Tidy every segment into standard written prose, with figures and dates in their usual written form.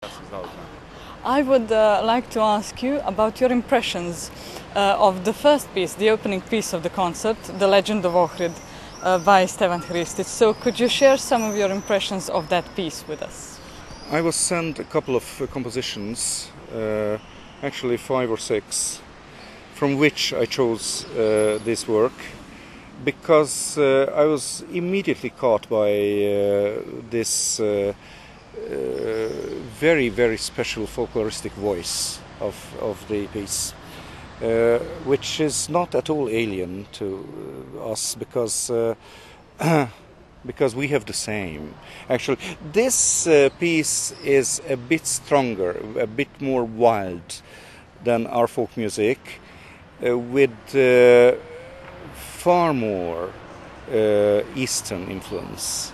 Kocsis Zoltán. I would like to ask you about your impressions of the first piece, the opening piece of the concert, The Legend of Ohrid by Stevan Hristic. So could you share some of your impressions of that piece with us? I was sent a couple of compositions, actually 5 or 6, from which I chose this work because I was immediately caught by this very, very special folkloristic voice of the piece, which is not at all alien to us because we have the same. Actually, this piece is a bit stronger, a bit more wild than our folk music, with far more Eastern influence.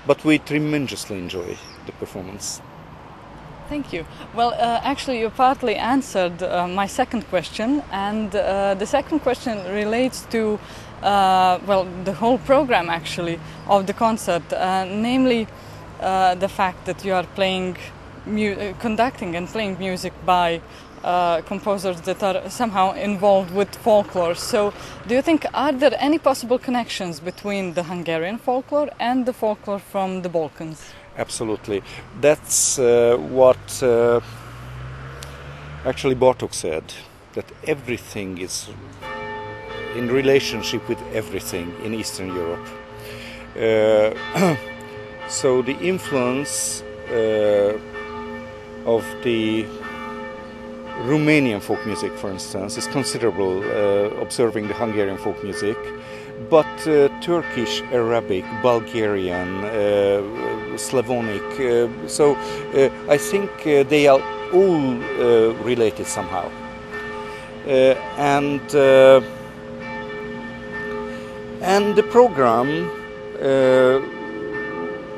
But we tremendously enjoy the performance. Thank you. Well, actually, you partly answered my second question, and the second question relates to well, the whole program actually of the concert, namely the fact that you are playing, conducting and playing music by composers that are somehow involved with folklore. So, do you think, are there any possible connections between the Hungarian folklore and the folklore from the Balkans? Absolutely. That's what actually Bartók said, that everything is in relationship with everything in Eastern Europe. So the influence of the Romanian folk music, for instance, is considerable, observing the Hungarian folk music, but Turkish, Arabic, Bulgarian, Slavonic, so I think they are all related somehow. And the program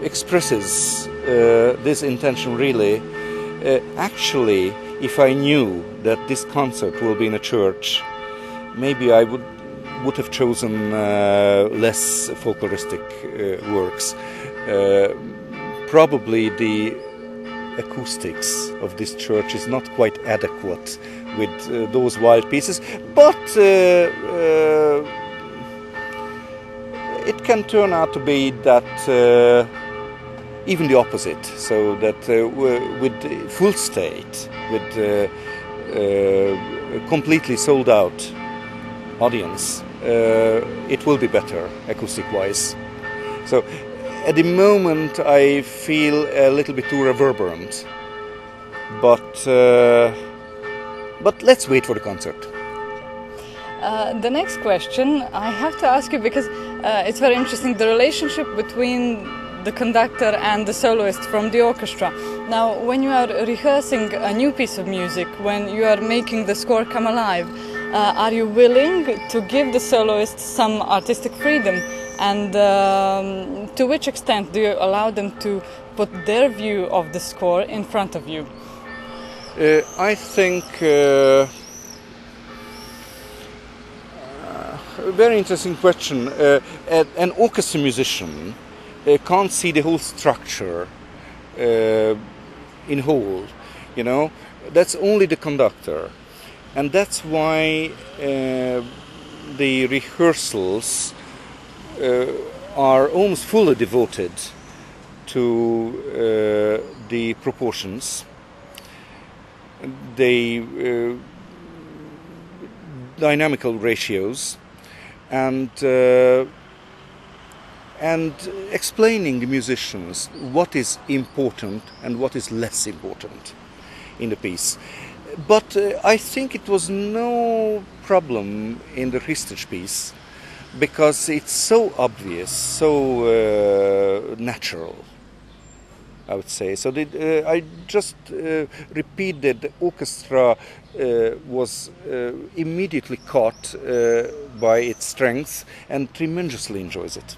expresses this intention really. Actually, if I knew that this concert will be in a church, maybe I would have chosen less folkloristic works. Probably the acoustics of this church is not quite adequate with those wild pieces, but it can turn out to be that even the opposite, so that with full state, with a completely sold out audience, it will be better acoustic-wise. So at the moment I feel a little bit too reverberant, but let's wait for the concert. The next question I have to ask you, because it's very interesting, the relationship between the conductor and the soloist from the orchestra. Now, when you are rehearsing a new piece of music, when you are making the score come alive, are you willing to give the soloist some artistic freedom? And to which extent do you allow them to put their view of the score in front of you? I think a very interesting question. An orchestra musician can't see the whole structure in whole, you know. That's only the conductor, and that's why the rehearsals are almost fully devoted to the proportions, the dynamical ratios, and explaining the musicians what is important and what is less important in the piece. But I think it was no problem in the Hristic piece, because it's so obvious, so natural, I would say. So I just repeat that the orchestra was immediately caught by its strength and tremendously enjoys it.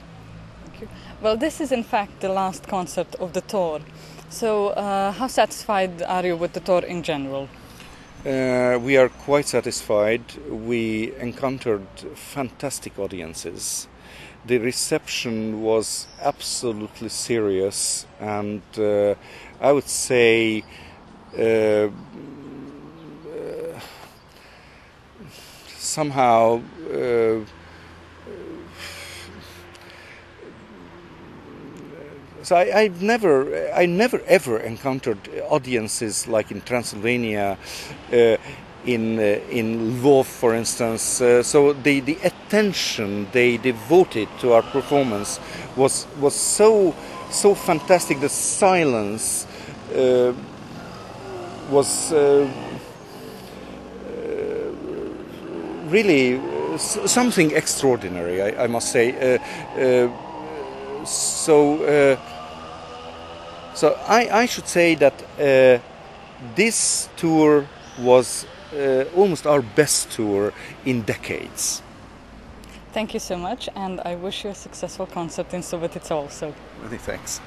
Well, this is in fact the last concert of the tour. So how satisfied are you with the tour in general? We are quite satisfied. We encountered fantastic audiences. The reception was absolutely serious, and I would say, somehow so I never ever encountered audiences like in Transylvania, in Lvov, for instance. So the attention they devoted to our performance was so fantastic. The silence was really something extraordinary, I must say. So I should say that this tour was almost our best tour in decades. Thank you so much, and I wish you a successful concert in Subotica also. Many thanks.